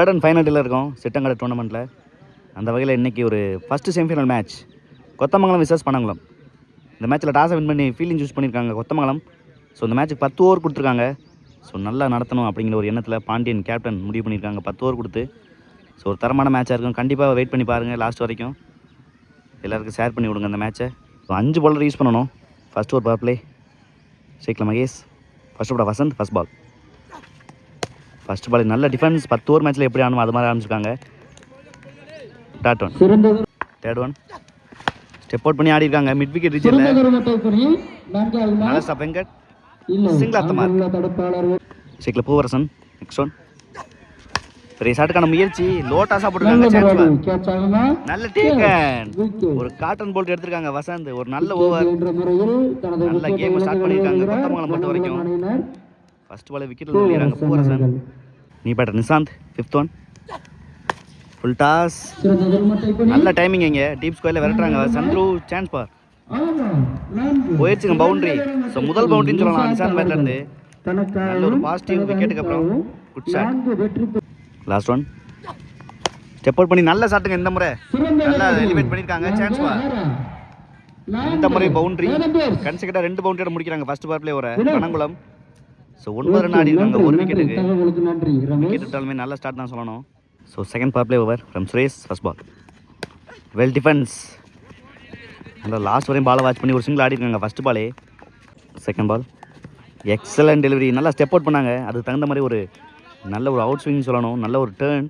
Third and final டேல இருக்கோம் சிட்டங்கடை டூர்னமெண்ட்டில். அந்த வகையில் இன்றைக்கி ஒரு first semifinal match Kothamangalam versus Panangulam. இந்த மேட்ச்சில் டாஸை வின் பண்ணி ஃபீல்டிங் சூஸ் பண்ணியிருக்காங்க கொத்தமங்கலம். ஸோ இந்த மேட்ச்சுக்கு 10 ஓவர் கொடுத்துருக்காங்க. ஸோ நல்லா நடத்தணும் அப்படிங்கிற ஒரு எண்ணத்தில் பாண்டியன் கேப்டன் முடிவு பண்ணியிருக்காங்க 10 ஓவர் கொடுத்து. ஸோ ஒரு தரமான மேட்சாக இருக்கும். கண்டிப்பாக வெயிட் பண்ணி பாருங்கள் லாஸ்ட் வரைக்கும். எல்லாருக்கும் ஷேர் பண்ணி விடுங்க அந்த மேட்ச்சை. ஸோ 5 பாலர் யூஸ் பண்ணணும். ஃபஸ்ட் ஓவர் பவர் பிளே ஷேக்ல Mahesh, first over Vasanth, first ball. First ball நல்ல டிஃபென்ஸ். 10 ஓவர் மேட்ச்சில் எப்படி ஆடணும் அது மாதிரி ஆரம்பிச்சிருக்காங்க. Dot one, third one step out பண்ணி ஆடி இருக்காங்க. மிட் விக்கெட் ரீஜனில் நல்ல stop Venkat, single off the mark. ஷேக்ல பூவரசன். நெக்ஸ்ட் ஒன் பெரிய ஷாட்டுக்கான முயற்சி. லோட்டாஸாக போட்டுருக்காங்க. நல்ல டேக்கன். ஒரு காட்டன் போல்ட் எடுத்திருக்காங்க வசந்த். ஒரு நல்ல ஓவர், நல்ல கேம் ஸ்டார்ட் பண்ணியிருக்காங்க கொத்தமங்கலம் பொறுத்த வரைக்கும். ஃபர்ஸ்ட் பால் விக்கெட்டில் சொல்லிடுறாங்க பூவரசன். நீ batter Nishanth. Fifth one full toss. நல்ல டைமிங். இங்கே டீப் ஸ்கொயரில் விரட்டுறாங்க. சந்துரு சான்ஸ் பார் போயிடுச்சுங்க பவுண்டரி. ஸோ முதல் பவுண்டரின்னு சொல்லலாம் நிசாந்த் பேட்லேருந்து. நல்ல ஒரு பாசிட்டிவ் விக்கெட்டுக்கு அப்புறம் good shot. Last one step out பண்ணி நல்ல ஷாட்டுங்க. இந்த முறை நல்லா எலிவேட் பண்ணியிருக்காங்க. சான்ஸ் பார். இந்த முறை பவுண்டரி. கன்சிகட்டாக 2 பவுண்டரியோட முடிக்கிறாங்க ஃபர்ஸ்ட் பார் பிளே வர பனங்குளம். ஸோ 9 ரன் ஆடி இருக்காங்க ஒரு விக்கெட்டுக்கு. விக்கெட் விட்டாலுமே நல்ல ஸ்டார்ட் தான் சொல்லணும். So second power play over from Suresh. First ball well defence. நல்லா லாஸ்ட் வரையும் பாலை வாட்ச் பண்ணி ஒரு சிங்கிள் ஆடி இருக்காங்க ஃபர்ஸ்ட் பாலே. Second ball excellent delivery. நல்லா ஸ்டெப் அவுட் பண்ணாங்க. அதுக்கு தகுந்த மாதிரி ஒரு நல்ல ஒரு அவுட் ஸ்விங் சொல்லணும். நல்ல ஒரு turn.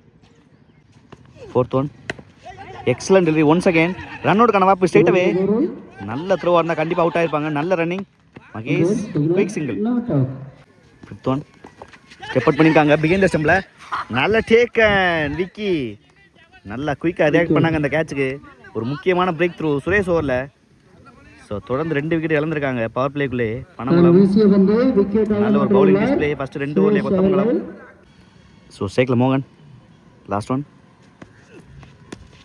Fourth one excellent delivery. Once again run அவுட்டுக்கான வாய்ப்பு ஸ்ட்ரெயிட்டவே. நல்ல த்ரோவாக இருந்தால் கண்டிப்பாக அவுட் ஆகிருப்பாங்க. நல்ல running Mahesh. Quick single. Fifth one step out பண்ணியிருக்காங்க பிகைண்ட் த ஸ்டம்பில். நல்ல டேக்கன் விக்கி. நல்லா குயிக்காக ரியாக்ட் பண்ணாங்க அந்த கேட்சுக்கு. ஒரு முக்கியமான பிரேக் த்ரூ சுரேஷ் ஓவரில். ஸோ தொடர்ந்து 2 விக்கெட் இழந்திருக்காங்க பவர் பிளேக்குள்ளே பனங்குளம். நல்ல ஒரு பவுலிங் டிஸ்பிளே ஃபஸ்ட்டு 2 ஓவர்லேயே கொத்தமங்கலம். ஸோ ஷேக்ல மோகன். Last one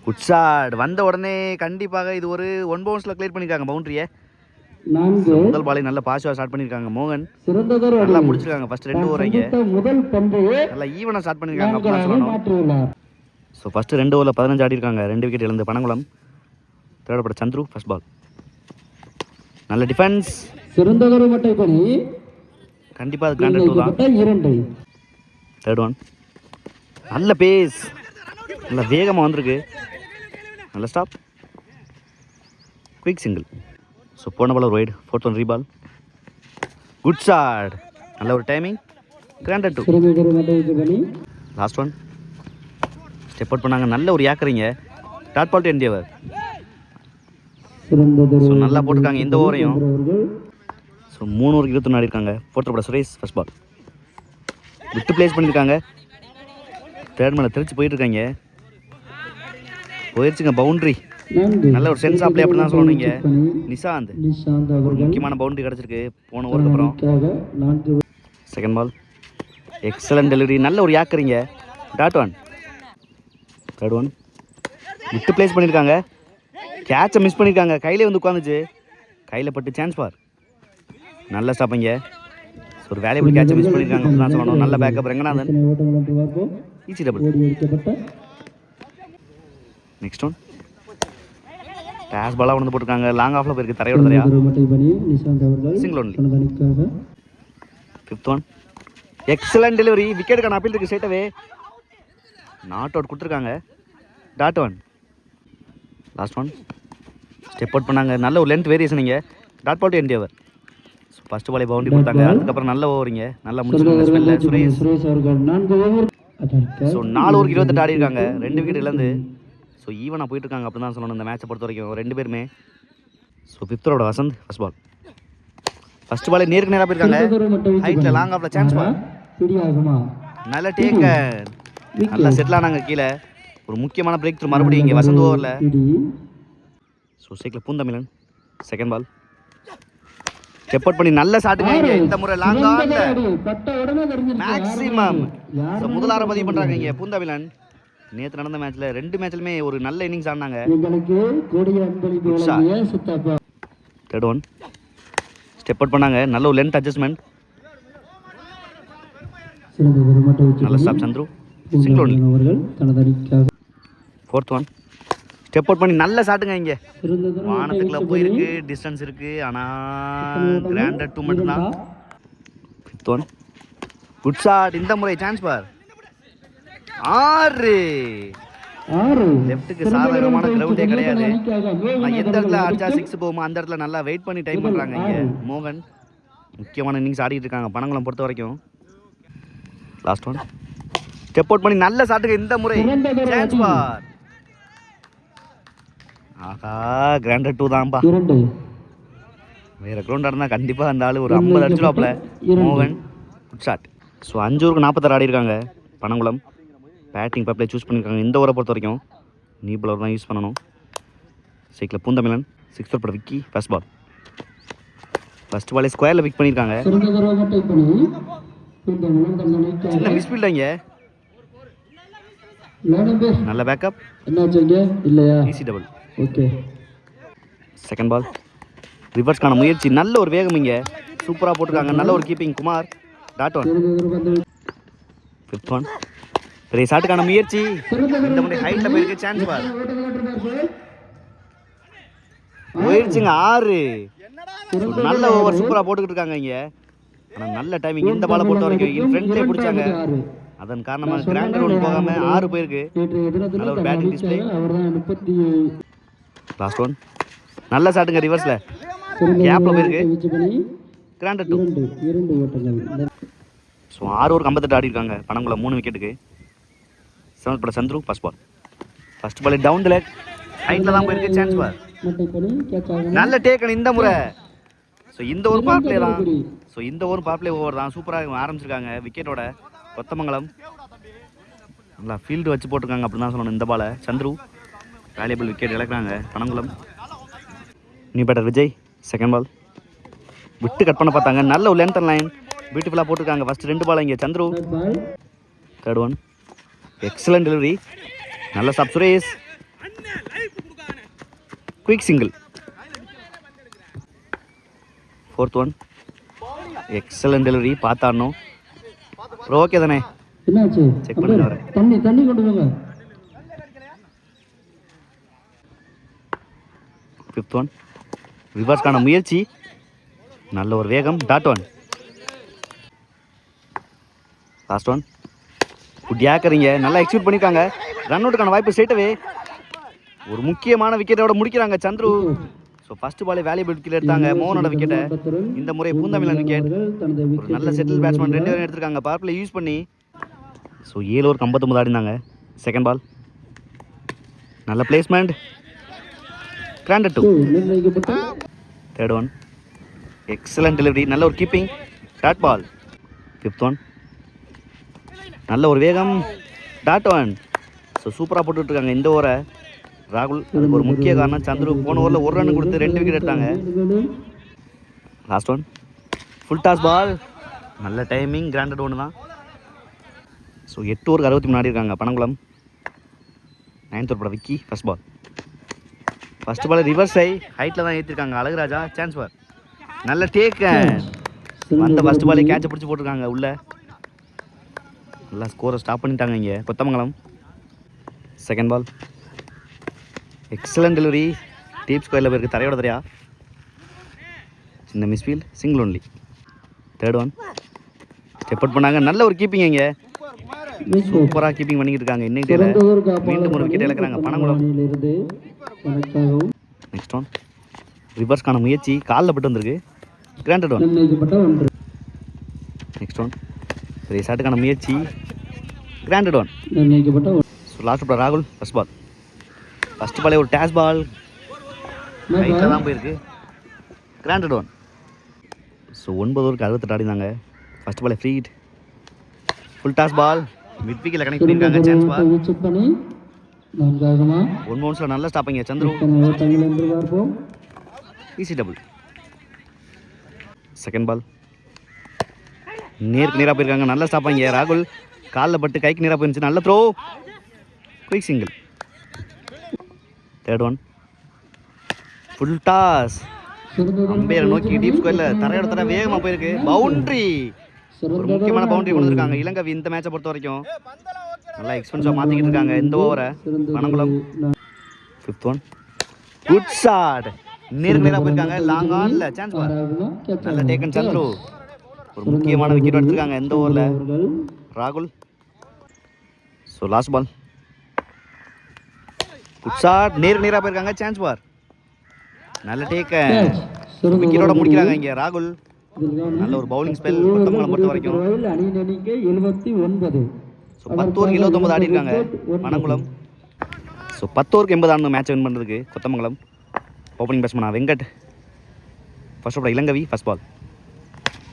good shot. வந்த உடனே கண்டிப்பாக இது ஒரு 1 பவுன்ஸில் கிளியர் பண்ணியிருக்காங்க பவுண்டரியை. முதல் பாலை நல்ல பாசிட்டிவாக ஸ்டார்ட் பண்ணியிருக்காங்க மோகன். நல்லா முடிச்சிருக்காங்க ஃபர்ஸ்ட் 2 ஓவரைங்க. நல்லா ஈவனாக ஸ்டார்ட் பண்ணியிருக்காங்க அப்படின்னு சொல்லணும். ஸோ ஃபஸ்ட்டு 2 ஓவரில் 15 ஆடி இருக்காங்க. 2 விக்கெட் இழந்து பனங்குளம். தேர்ட் பட சந்துரு ஃபர்ஸ்ட் பால். நல்ல டிஃபென்ஸ். கண்டிப்பாக அது கிராண்டட் 2 தான். தேர்ட் ஒன் நல்ல பேஸ். நல்ல வேகமாக வந்திருக்கு. நல்ல ஸ்டாப். Quick single. ஸோ போன பால் ஒரு wide. Fourth one reball. Good shot. நல்ல ஒரு timing. Granted 2. Last one step out பண்ணாங்க. நல்ல ஒரு யாக்கரிங்க. Dot ball to end over. So நல்லா போட்டிருக்காங்க இந்த ஓவரையும். ஸோ 3 ஓவருக்கு 21 ஆடி இருக்காங்க. ஃபோர்த் பட சுரேஷ் ஃபர்ஸ்ட் பால். விட்டு பிளேஸ் பண்ணியிருக்காங்க. தேர்ட் மேலே திருச்சி போயிட்டுருக்காங்க. போயிடுச்சுங்க பவுண்ட்ரி. நல்ல ஒரு சென்ஸ் ஆப்லே அப்படி தான் சொல்லணுங்க. நிசாந்த் ஒரு முக்கியமான பவுண்டரி கிடச்சிருக்கு போன ஓவருக்கு அப்புறம். Second ball excellent delivery. நல்ல ஒரு யாக்கரிங்க. Dot one. தேர்ட் ஒன் விட்டு பிளேஸ் பண்ணியிருக்காங்க. கேட்சை மிஸ் பண்ணியிருக்காங்க. கையிலே வந்து உட்காந்துச்சு. கையில் பட்டு சான்ஸ் பார். நல்ல ஸ்டாப்பிங்க. ஒரு வேல்யூபிள் கேட்சை மிஸ் பண்ணியிருக்காங்க அப்படின்னு தான் சொல்லணும். நல்ல backup Ranganathan. Easy double. Next one toss பாலாக வந்து போட்டிருக்காங்க. லாங் ஆஃபில் போயிருக்கு தரையோட தரையா. Single only. Fifth one excellent delivery. விக்கெட்டுக்கான அப்பீல் இருக்குது ஸ்ட்ரெயிட்டவே. நாட் அவுட் கொடுத்துருக்காங்க. Dot one. Last one step out பண்ணாங்க. நல்ல ஒரு லென்த் வேரியேஷன் இங்கே. Dot ball to end over. First பாலே பவுண்டரி கொடுத்தாங்க. அதுக்கப்புறம் நல்ல ஓவரிங்க. நல்லா முடிச்சிருக்காங்க ஸ்பெல்ல சுரேஷ். ஸோ 4 ஓவருக்கு 28 ஆடி இருக்காங்க. 2 விக்கெட் இழந்து. ஸோ ஈவனாக போயிட்டு இருக்காங்க அப்படின்னு தான் சொல்லணும் இந்த மேட்சை பொறுத்த வரைக்கும் 2 பேருமே. ஸோ ஃபிஃப்த்தோட வசந்த் ஃபர்ஸ்ட் பால். ஃபர்ஸ்ட் பாலே நேருக்கு நேராக போயிருக்காங்க. ஹைட்டில் லாங் ஆஃபில் சான்ஸ் பால். நல்ல டேக்கன். நல்லா செட்டில் ஆனாங்க கீழே. ஒரு முக்கியமான பிரேக் த்ரூ மறுபடியும் இங்கே வசந்த் ஓவரில். ஸோ ஷேக்ல Poonthamizhan second ball. Step out பண்ணி நல்ல ஷாட்டுங்க இங்கே. இந்த முறை லாங் ஆன்ல மேக்ஸிமம். ஸோ முதல் 6 பதிவு பண்ணுறாங்க இங்கே பூந்தமிழன். நேற்று நடந்த மேட்ச்சில் 2 மேட்ச்லுமே ஒரு நல்ல இன்னிங்ஸ் ஆடினாங்க. தேர்ட் ஒன் ஸ்டெப் அவுட் பண்ணாங்க. நல்ல ஒரு லென்த் அட்ஜஸ்ட்மெண்ட். நல்ல ஸ்டாப் சந்துரு. Single only. அவர்கள் தனது அணிக்காக ஃபோர்த் ஒன் ஸ்டெப் அவுட் பண்ணி நல்ல ஷாட்டுங்க. இங்கே சிறந்த வானத்துக்குள்ள போயிருக்கு, டிஸ்டன்ஸ் இருக்கு, ஆனால் கிராண்டட் டூ மட்டும்தான். Fifth one good shot. இந்த முறை சான்ஸ் பார் 6. லெஃப்ட்டுக்கு சாதகமான கிரவுண்டே கிடையாது. நான் எந்த இடத்துல அடிச்சா 6 போகுமோ அந்த இடத்துல நல்லா வெயிட் பண்ணி டைம் பண்ணுறாங்க. இங்கே மோகன் முக்கியமான இன்னிங்ஸ் ஆடிட்டு இருக்காங்க பனங்குளம் பொறுத்த வரைக்கும். லாஸ்ட் ஒன் ஸ்டெப் அவுட் பண்ணி நல்ல ஷாட்டுக்கு. இந்த முறை சான்ஸ் பார். ஆஹா கிராண்டட் 2 தான்ப்பா. வேற கிரவுண்டாக இருந்தால் கண்டிப்பாக அந்த ஆள் ஒரு 50 அடிச்சிடுவாப்ல. மோகன் குட் ஷாட். ஸோ 5 ஓவருக்கு 46 ஆடி இருக்காங்க பனங்குளம். பேட்டிங் பப்ளை சூஸ் பண்ணியிருக்காங்க. இந்த ஓவரை பொறுத்த வரைக்கும் நீ பவுலர் தான் யூஸ் பண்ணணும். சைக்கிள் Poonthamizhan 6th over Vicky first ball. First பாலே ஸ்கொயரில் பிக் பண்ணியிருக்காங்க. சின்ன மிஸ்ஃபீல்ட் இங்கே. நல்ல பேக்கப். இல்லையா easy double. Okay. Second ball ரிவர்ஸ்க்கான முயற்சி. நல்ல ஒரு வேகம் இங்கே சூப்பராக போட்டிருக்காங்க. நல்ல ஒரு keeping Kumar. Dot one. Fifth one பெரிய ஷாட்டுக்கான முயற்சி. இந்த முறை ஹைட்டில் போயிருக்கு. சான்ஸ் பார் போயிடுச்சுங்க 6. நல்ல ஓவர் சூப்பராக போட்டுக்கிட்டு இருக்காங்க இங்கே. ஆனால் நல்ல டைமிங். இந்த பாலை பொறுத்த வரைக்கும் ஃப்ரண்ட்லேயே பிடிச்சாங்க. அதன் காரணமாக கிராண்டட் ஒன்று போகாமல் 6 போயிருக்கு. நல்ல ஒரு பேட்டிங் டிஸ்பிளே. லாஸ்ட் ஒன் நல்ல ஷாட்டுங்க ரிவர்ஸில் கேப்பில் போயிருக்கு. கிராண்டட் 2. ஸோ 6 ஓவருக்கு 58 ஆடி இருக்காங்க பனங்குளம் 3 விக்கெட்டுக்கு. 7th பட Chandru first ball. First ball down the leg ஹைட்டில் தான் போயிருக்கு. சான்ஸ் பார் நல்ல டேக்கன் இந்த முறை. ஸோ இந்த ஒரு பவர் பிளே தான். ஸோ இந்த ஒரு பவர் பிளே ஓவர் தான் சூப்பராக ஆரம்பிச்சிருக்காங்க விக்கெட்டோட. கொத்தமங்கலம் நல்லா ஃபீல்டு வச்சு போட்டிருக்காங்க அப்படின்னு தான் சொல்லணும். இந்த பாலை சந்துரு வேல்யூபிள் விக்கெட் இழக்கிறாங்க Panangulam. New batter Vijay second ball விட்டு கட் பண்ண பார்த்தாங்க. நல்ல ஒரு லென்த் லைன் பியூட்டிஃபுல்லாக போட்டிருக்காங்க. ஃபர்ஸ்ட் 2 பால் இங்கே Chandru. Third one excellent delivery. நல்ல stop Suresh. Quick single. Fourth one excellent delivery. பார்த்தாடணும். ஓகே தானே செக் பண்ணுங்க அவரை. தண்ணி கொண்டு போங்க. ஃபிஃப்த் ஒன் ரிவர்ஸ்க்கான முயற்சி. நல்ல ஒரு வேகம். Dot one. Last one good யாக்கரிங்க. நல்லா எக்ஸிக்யூட் பண்ணியிருக்காங்க. ரன் அவுட்டுக்கான வாய்ப்பு ஸ்ட்ரெயிட்டவே. ஒரு முக்கியமான விக்கெட்டோட முடிக்கிறாங்க சந்துரு. ஸோ ஃபர்ஸ்ட் பாலே வேல்யூபிள் விக்கெட் எடுத்தாங்க மோகனோட விக்கெட்டை. இந்த முறை பூந்தமிழன் விக்கெட். ஒரு நல்ல செட்டில் பேட்ஸ்மேன் 2 பேரும் எடுத்திருக்காங்க பவர் பிளே யூஸ் பண்ணி. ஸோ 7 ஓவருக்கு 59 ஆடினாங்க. செகண்ட் பால் நல்ல placement. Granted 2. Third one excellent delivery. நல்ல ஒரு keeping. Dot ball. Fifth one நல்ல ஒரு வேகம். Dot one. ஸோ சூப்பராக போட்டுட்ருக்காங்க இந்த ஓவரை ராகுல். அதுக்கு ஒரு முக்கிய காரணம் சந்துரு போன ஓவரில் 1 ரன் கொடுத்து 2 விக்கெட் எடுத்தாங்க. Last one full toss ball. நல்ல டைமிங். கிராண்டட் 1 தான். ஸோ 8 ஓவருக்கு 63 ஆடி இருக்காங்க பனங்குளம். 9th ஓவர் பட Vicky first ball. First ball reverse ஆகி ஹைட்டில் தான் ஏற்றிருக்காங்க அழகுராஜா. சான்ஸ் பார் நல்ல டேக். அந்த ஃபர்ஸ்ட் பாலே கேட்சை பிடிச்சி போட்டிருக்காங்க உள்ள. நல்லா ஸ்கோரை ஸ்டாப் பண்ணிட்டாங்க இங்கே Kothamangalam. Second ball excellent delivery. Deep ஸ்கொயரில் போயிருக்கு. தரையோட தரையா சின்ன misfield. Single only. Third one step out பண்ணாங்க. நல்ல ஒரு கீப்பிங் இங்கே சூப்பராக கீப்பிங் பண்ணிக்கிட்டு இருக்காங்க. இன்னைக்கு மீண்டும் ஒரு விக்கெட் இழக்கிறாங்க பனங்குளம். நெக்ஸ்ட் ஒன் ரிவர்ஸ்க்கான முயற்சி. காலில் பட்டு வந்திருக்கு. கிராண்டட் 1. நெக்ஸ்ட் ஒன் பெரிய ஷாட்டுக்கான முயற்சி. கிராண்டட் 1. ஸோ லாஸ்ட் பால் ராகுல் ஃபர்ஸ்ட் பால். ஃபர்ஸ்ட் பாலே ஒரு டேஸ் பால் ரைட்டில் தான் போயிருக்கு. கிராண்டட் 1. ஸோ 9 ஓவருக்கு 68 ஆடினாங்க. ஃபர்ஸ்ட் பாலே free hit. Full toss ball mid விக்கெட்டில் கனெக்ட் பண்ணியிருக்காங்க. Chance ball. 1 பவுன்ஸில் நல்ல ஸ்டாப்பிங்க Chandru. Easy double. Second ball நேருக்கு நேராக போயிருக்காங்க. நல்ல ஸ்டாப்பாங்க ராகுல். காலில் பட்டு கைக்கு நேராக போயிருந்துச்சு. நல்ல throw. Quick single. Third one full toss. அம்பையரை நோக்கி டீப் ஸ்கொயரில் தரையோட தர வேகமாக போயிருக்கு. பவுண்ட்ரி. ஒரு முக்கியமான பவுண்டரி கொண்டு வந்திருக்காங்க இளங்கவி இந்த மேட்சை பொறுத்த வரைக்கும். நல்லா எக்ஸ்பென்சிவாக மாற்றிக்கிட்டு இருக்காங்க இந்த ஓவரை Panangulam. 5th one, good shot, நேருக்கு நேராக போயிருக்காங்க, லாங் ஆன்ல சான்ஸ் பார், நல்ல டேக்கன் சந்துரு, ஒரு முக்கியமான விக்கெட் எடுத்திருக்காங்க இந்த ஓவரில் ராகுல். So last ball, good shot, நேருக்கு நேராக போயிருக்காங்க, சான்ஸ் பார், நல்ல டேக்கன், விக்கெட்டோட முடிக்கிறாங்க இங்கே ராகுல். நல்ல ஒரு பவுலிங் ஸ்பெல் கொத்தமங்கலம் பொறுத்த வரைக்கும். ஸோ 10 ஓவருக்கு 79 ஆடி இருக்காங்க பனங்குளம். ஸோ 10 ஓவருக்கு 80 ஆடணும் மேட்ச் வின் பண்ணுறதுக்கு கொத்தமங்கலம். ஓப்பனிங் பேட்ஸ்மேனா Venkat, first over Ilangavi, first ball,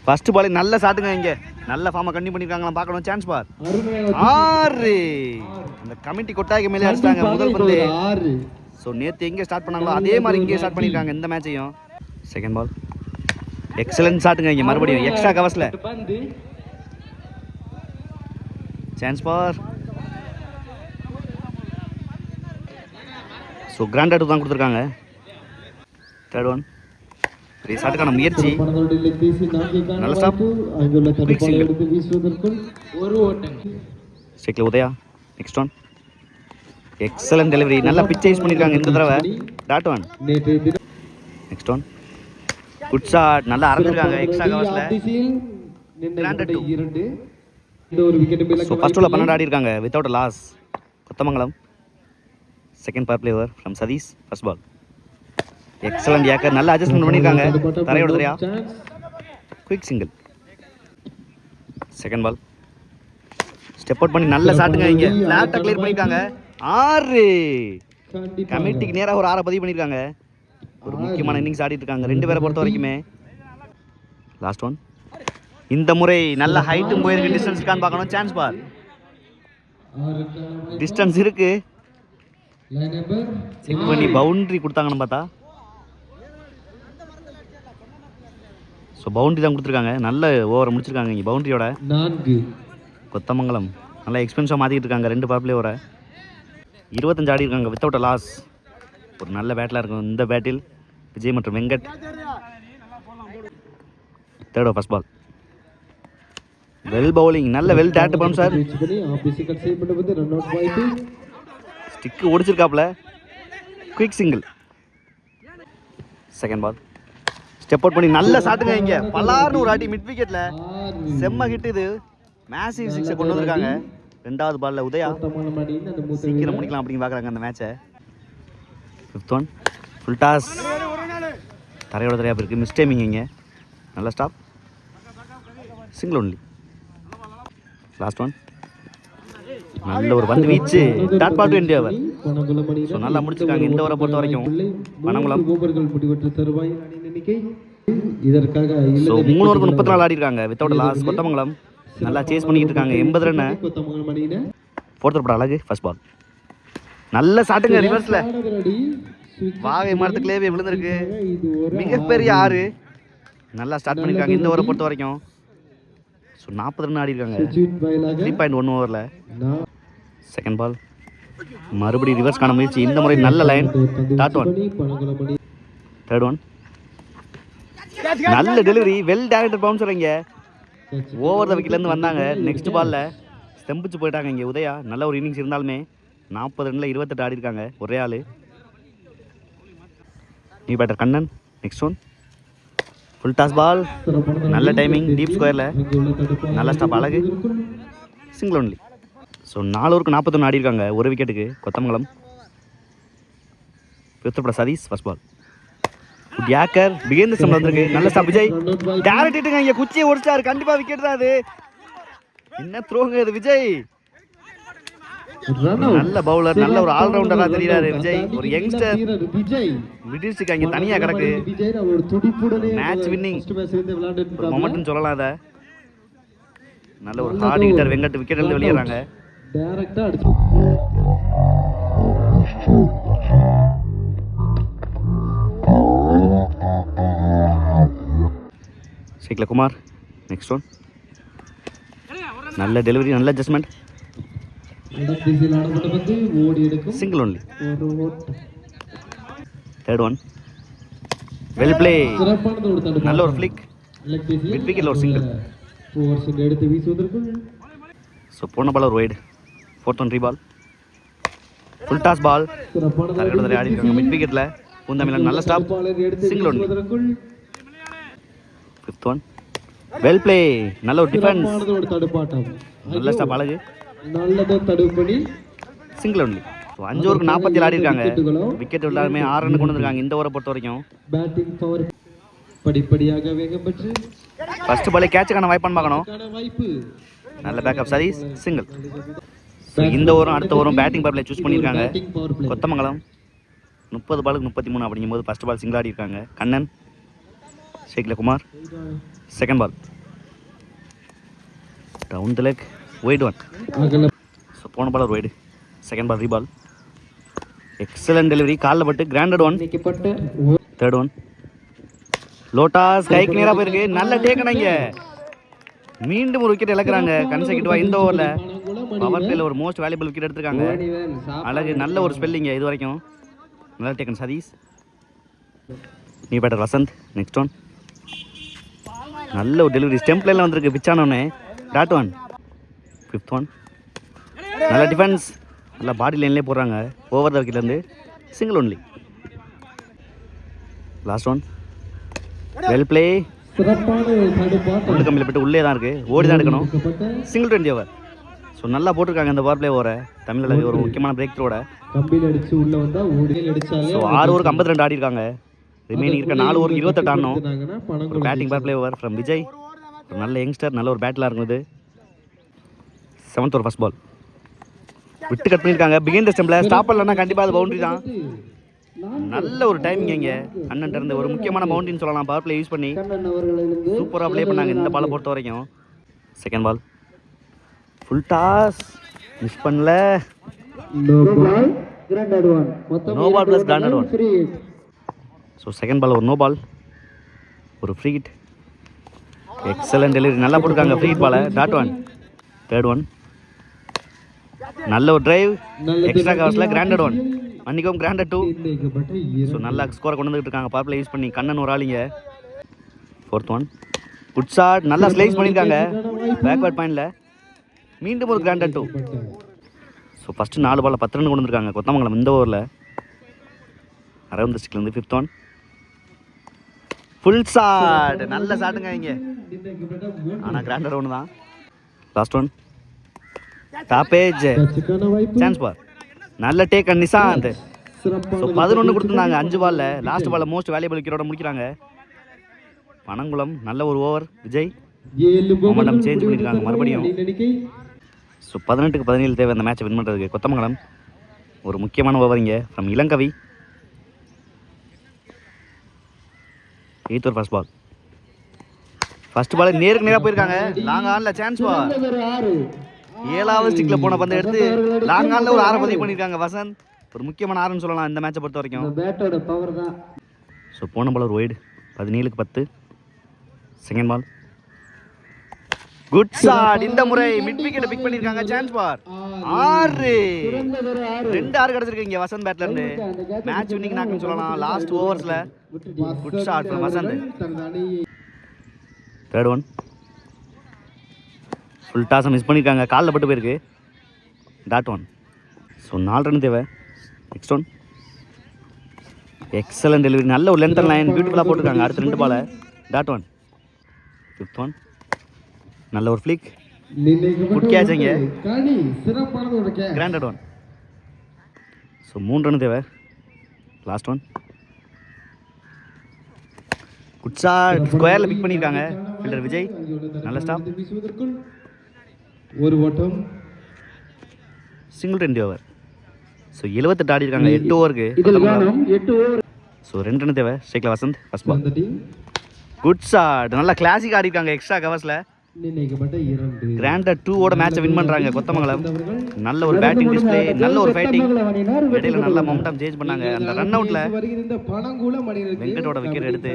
first பாலே நல்ல ஷாட்டுங்க இங்கே, நல்ல ஃபார்மை கண்டினியூ பண்ணியிருக்காங்களா பார்க்கணும், சான்ஸ் பார் 6. அந்த கமிட்டி கொட்டாய்க்கு மேலே அடிச்சிட்டாங்க முதல் பந்து. ஸோ நேற்று எங்கே ஸ்டார்ட் பண்ணாங்களோ அதே மாதிரி இங்கே ஸ்டார்ட் பண்ணியிருக்காங்க இந்த மேட்சையும். செகண்ட் பால், எக்ஸலன்ட் ஷாட்டுங்க இங்கே, மறுபடியும் எக்ஸ்ட்ரா கவர்ஸில் சான்ஸ் பார். ஸோ கிராண்டட் தான் கொடுத்துருக்காங்க. தேர்ட் ஒன், பெரிய ஷாட்டுக்கான முயற்சி, நல்ல ஸ்டாப், குயிக் சிங்கிள், ஸ்ட்ரைக்கில் Udaya. Next one, excellent delivery, நல்ல பிச்சை யூஸ் பண்ணியிருக்காங்க இந்த தடவை. Dot one, next one, good shot, நல்லா அறந்துருக்காங்க எக்ஸ்ட்ரா கவர்ஸில். கிராண்டட் 2. ஸோ ஃபர்ஸ்ட் ஓவரில் 12 ஆடி இருக்காங்க without loss Kothamangalam. Second power player from Satish, first ball, excellent yorker, நல்ல அட்ஜஸ்ட்மெண்ட் பண்ணியிருக்காங்க தரையோட தரையா, quick single. Second ball, step out பண்ணி நல்ல ஷாட்டுங்க இங்கே, ஃப்ளாட்டாக கிளியர் பண்ணியிருக்காங்க. 6, கமிட்டிக்கு நேராக ஒரு 6 பதிவு பண்ணியிருக்காங்க. ஒரு முக்கியமான இன்னிங்ஸ் ஆடிட்டு இருக்காங்க ரெண்டு பேரை பொறுத்த வரைக்குமே. லாஸ்ட் ஒன், இந்த முறை நல்ல ஹைட்டும் போயிருக்கு, டிஸ்டன்ஸ் இருக்கான்னு பார்க்கணும், சான்ஸ் பார், டிஸ்டன்ஸ் இருக்கு, செக் பண்ணி பவுண்டரி கொடுத்தாங்கன்னு பார்த்தா. ஸோ பவுண்டரி தான் கொடுத்துருக்காங்க, நல்ல ஓவரை முடிச்சிருக்காங்க இங்கே பவுண்டரியோட. 4. கொத்தமங்கலம் நல்லா எக்ஸ்பென்சிவாக மாற்றிக்கிட்டு இருக்காங்க ரெண்டு பவர் பிளேவரை. 25 ஆடி இருக்காங்க வித்தவுட் லாஸ். ஒரு நல்ல பேட்டில் இருக்கும் இந்த பேட்டில் விஜய் மற்றும் Venkat. Third over first ball, well bowling, நல்ல வெல் டேட் பவுன் சார், ஸ்டிக்கு ஒடிச்சிருக்காப்ல, quick single. Second ball, step out பண்ணி நல்ல ஷாட்டுங்க இங்கே, பலார்னு ஒரு ஆட்டி மிட் விக்கெட்ல செம்ம ஹிட், இது மேசிவ் சிக்ஸை கொண்டு வந்திருக்காங்க. ரெண்டாவது பால்ல உதயா சீக்கிரம் முடிக்கலாம் அப்படின்னு பார்க்குறாங்க அந்த மேட்சை. 5th ஒன், ஃபுல் டாஸ், தரையோட தரையாக இருக்குது, மிஸ் டைமிங் இங்கே, நல்ல stop, single only. Last one, நல்ல ஒரு பந்து வீச்சு, dot ball to end over. So நல்லா முடிச்சிருக்காங்க இந்த ஓவரை பொறுத்த வரைக்கும் பனங்குளம். ஸோ 3 ஓவருக்கு 34 ஆடி இருக்காங்க வித்தவுட் லாஸ் கொத்தமங்கலம். நல்லா சேஸ் பண்ணிக்கிட்டு இருக்காங்க 80 ரன். 4th ஓவர் அழகு, ஃபர்ஸ்ட் பால், நல்ல ஷாட்டுங்க ரிவர்ஸில், வாகை மரத்துக்குள்ளேயே விழுந்திருக்கு, மிகப்பெரிய 6. நல்லா ஸ்டார்ட் பண்ணியிருக்காங்க இந்த ஓவரை பொறுத்த வரைக்கும். ஸோ 40 ரன் ஆடி இருக்காங்க 3.1 ஓவரில். செகண்ட் பால், மறுபடியும் ரிவர்ஸ்க்கான முயற்சி, இந்த முறை நல்ல line, dot one. Third one, நல்ல டெலிவரி, வெல் டேரக்டட் பவுன்சர் இங்கே, ஓவர் த விக்கெட்லேருந்து வந்தாங்க. நெக்ஸ்ட் பாலில் ஸ்டெம்பிச்சு போயிட்டாங்க இங்கே உதயா. நல்ல ஒரு இன்னிங்ஸ் இருந்தாலுமே 40 ரனில் 28 ஆடி இருக்காங்க ஒரே ஆள். New batter Kannan. Next one, full toss ball, நல்ல டைமிங், டீப் ஸ்கொயரில், நல்ல ஸ்டாப், அழகு, சிங்கிள் ஒன்லி. ஸோ 4 ஓவருக்கு 41 ஆடி இருக்காங்க ஒரு விக்கெட்டுக்கு Kothamangalam. 5th over Satish, first ball, good yorker, பிகேந்த சம்பளம் வந்திருக்கு, நல்ல ஸ்டாப் விஜய், டேரக்ட் ஹிட்டுங்க இங்கே, குச்சியை ஒடிச்சாரு, கண்டிப்பாக விக்கெட் தான் அது. என்ன த்ரோங்க இது விஜய், நல்ல பவுலர், நல்ல ஒரு ஆல்ரவுண்டராக தெரியுறாரு விஜய், ஒரு யங்ஸ்டர். விடிஸ்டிக் அங்கே தனியாக கிடக்கு, மேட்ச் வின்னிங் ஒரு மொமெண்ட்னு சொல்லலாம் அதை. நல்ல ஒரு ஹார்ட் ஹிட்டர் வெங்கட், விக்கெட் இருந்து வெளியேறாங்க. சைக்கிள் குமார். நெக்ஸ்ட் ஒன், நல்ல டெலிவரி, நல்ல adjustment, single only. Third one, well play, நல்ல ஒரு ஃபிளிக், மிட் விக்கெட்ல ஒரு சிங்கிள். ஸோ போன பால் ஒரு wide. 4th one ரீபால். Full toss பால் தரகடை ஆடி இருக்காங்க மிட் விக்கெட்டில். பூந்தமிழன் நல்ல stop, single only. 5th one well play, நல்ல ஒரு டிஃபென்ஸ், நல்ல ஸ்டாப் அழகு, சிங்கிள் ஒன்லி. 5 ஓவருக்கு 47 ஆடி இருக்காங்க. விக்கெட் எல்லாருமே 6 ரன் கொண்டு வந்திருக்காங்க இந்த ஓவரை பொறுத்த வரைக்கும். படிப்படியாக வேகம் பெற்று ஃபர்ஸ்ட் பாலே கேட்சுக்கான வாய்ப்பான்னு பார்க்கணும். நல்ல பேக்கப் சதீஷ், சிங்கிள். இந்த ஓவரும் அடுத்த ஓவரும் பேட்டிங் பவர் பிளே சூஸ் பண்ணியிருக்காங்க கொத்தமங்கலம். 30 பாலுக்கு 33 அப்படிங்கும்போது ஃபர்ஸ்ட் பால் சிங்கிள் ஆடி இருக்காங்க. கண்ணன், ஷேக்ல Kumar. Second ball down the leg, wide one. So போன பால் ஒரு wide. Second ball reball. Excellent delivery, காலில் பட்டு கிராண்டட் ஒன். தேர்ட் ஒன் லோட்டாஸ் கைக்கு நேராக போயிருக்கு, நல்ல டேக்கனாங்க. மீண்டும் ஒரு விக்கெட் இழக்கிறாங்க கன்செக்யூட்டிவா இந்த ஓவரில். பவர் பிளேல ஒரு மோஸ்ட் வேல்யூபிள் விக்கெட் எடுத்திருக்காங்க. அழகு, நல்ல ஒரு ஸ்பெல்லிங்க இது வரைக்கும். நல்லா டேக்கன் சதீஷ். நீ பேட்டர் வசந்த். நெக்ஸ்ட் ஒன் நல்ல ஒரு டெலிவரி, ஸ்டெம்ப் லைனில் வந்திருக்கு பிச் ஆனோடனே. Dot one. 5th ஒன் நல்ல டிஃபென்ஸ், நல்லா பாடி லைன்லேயே போடுறாங்க ஓவர் த விக்கெட்லேருந்து. Single only. Last one well play, உள்ள கம்பியில் போட்டு உள்ளே தான் இருக்குது, ஓடி தான் எடுக்கணும். Single 20 over. ஸோ நல்லா போட்டிருக்காங்க இந்த பவர் பிளே ஓவரை. தமிழில் ஒரு முக்கியமான பிரேக் த்ரோட. ஸோ 6 ஓவருக்கு 52 ஆடி இருக்காங்க. ரிமைனிங் இருக்க 4 ஓவருக்கு 28 ஆடணும். ஒரு batting power play over from Vijay. ஒரு நல்ல யங்ஸ்டர், நல்ல ஒரு பேட்டிலாக இருக்கும் இது. 7th ஓவர் ஃபர்ஸ்ட் பால் விட்டு கட் பண்ணியிருக்காங்க. பிகின் த ஸ்டெம்பில் ஸ்டாப் பண்ணலன்னா கண்டிப்பாக அது பவுண்டரி தான். நல்ல ஒரு டைமிங் இங்கே அண்ணன் இருந்து ஒரு முக்கியமான பவுண்டரின்னு சொல்லலாம். பவர் பிளே யூஸ் பண்ணி சூப்பராக ப்ளே பண்ணாங்க இந்த பாலை பொறுத்த வரைக்கும். Second ball full toss, miss பண்ணல. No ball plus granted one. So second ball ஒரு நோ பால், ஒரு ஃப்ரீ ஹிட். எக்ஸலன்ட் டெலிவரி, நல்லா போட்டிருக்காங்க ஃப்ரீ ஹிட் பாலை. Dot one. தேர்ட் ஒன் நல்ல ஒரு டிரைவ், எக்ஸ்ட்ரா கவர்ஸில் கிராண்டட் ஒன். அன்றைக்கும் கிராண்டட் 2. ஸோ நல்லா ஸ்கோரை கொண்டு வந்துட்டு இருக்காங்க பவர் பிளே யூஸ் பண்ணி. கண்ணன் ஒரு ஆளிங்க. 4th ஒன் குட் ஷாட், நல்லா ஸ்லைஸ் பண்ணியிருக்காங்க பேக்வர்ட் பாயிண்டில். மீண்டும் ஒரு கிராண்டட் 2. ஸோ ஃபஸ்ட்டு 4 பாலில் 10 ரன் கொண்டு வந்திருக்காங்க கொத்தமங்கலம் இந்த ஓவரில். அரௌண்ட் டிஸ்ட்ரிக்ட்லேருந்து. 5th ஒன் ஃபுல் ஷாட், நல்ல ஷாட்டுங்க இங்கே, ஆனால் கிராண்டட் ஒன்று தான். லாஸ்ட் ஒன் டாப்பேஜ், சான்ஸ் பார், நல்ல டேக் அண்ட் நிசாந்த். ஸோ 11 கொடுத்துருந்தாங்க 5 பாலில். லாஸ்ட் பாலில் மோஸ்ட் வேல்யூபிள் விக்கெட்டோட முடிக்கிறாங்க. பனங்குளம் நல்ல ஒரு ஓவர். விஜய் மொமெண்டம் சேஞ்ச் பண்ணியிருக்காங்க மறுபடியும். ஸோ 18க்கு 17 தேவை அந்த மேட்சை வின் பண்ணுறதுக்கு. கொத்தமங்கலம் ஒரு முக்கியமான ஓவர் இங்கே from Ilangavi. 8th over first ball. First ball நேருக்கு நேராக போயிருக்காங்க. லாங் ஆனில் சான்ஸ் பார். 7வது ஸ்டிக்கில் போன பந்தை எடுத்து லாங் ஆனில் ஒரு 6 பதிவு பண்ணியிருக்காங்க வசந்த். ஒரு முக்கியமான 6ன்னு சொல்லலாம் இந்த மேட்சை பொறுத்த வரைக்கும். ஸோ போன பால் ஒரு ஒய்டு. 17க்கு 10. செகண்ட் பால் குட் ஷாட், இந்த முறை மிட் விக்கெட்டை பிக் பண்ணியிருக்காங்க. சான்ஸ் பார் 6. 2 6 கிடச்சிருக்கு இங்கே வசந்த் பேட்ல இருந்து. மேட்ச் வின்னிங் நாக்குன்னு சொல்லலாம் லாஸ்ட் ஓவர்ஸில். Good shot Vasanth. Third one full டாஸை மிஸ் பண்ணியிருக்காங்க, காலில் பட்டு போயிருக்கு. Dot one. ஸோ 4 ரன் தேவை. நெக்ஸ்ட் ஒன் எக்ஸலன்ட் டெலிவரி, நல்ல ஒரு லென்த் லைன் பியூட்டிஃபுல்லாக போட்டிருக்காங்க. அடுத்த 2 பால் டாட் ஒன். 5th ஒன் நல்ல ஒரு ஃப்ளிக், குட் கேட்சிங்க, கிராண்டட் ஒன். ஸோ 3 ரன் தேவை. லாஸ்ட் ஒன் குட் ஷாட், ஸ்கொயரில் பிக் பண்ணியிருக்காங்க ஃபீல்டர் விஜய். நல்ல ஸ்டாப், ஒரு ஓட்டம், சிங்கிள் 20 ஓவர். ஸோ 78 ஆடி இருக்காங்க 8 ஓவருக்கு. ஸோ 2 ரன் தேவை. ஷேக்ல Vasanth first ball good shot, நல்லா கிளாசிக் ஆடி இருக்காங்க எக்ஸ்ட்ரா கவர்ஸில். கிராண்டட் 2 ஓட மேட்சை வின் பண்ணுறாங்க கொத்தமங்கலம். நல்ல ஒரு பேட்டிங் டிஸ்பிளே, நல்ல ஒரு ஃபைட்டிங், இடையில நல்ல மொமெண்டம் சேஞ்ச் பண்ணாங்க. அந்த ரன் அவுட்டில் வெங்கடோட விக்கெட் எடுத்து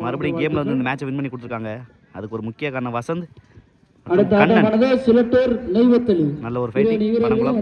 மறுபடியும் கேமில் வந்து இந்த மேட்சை வின் பண்ணி கொடுத்துருக்காங்க. அதுக்கு ஒரு முக்கிய காரணம் வசந்த், கண்ணன் நல்ல ஒரு ஃபைட்டிங். பனங்குளம்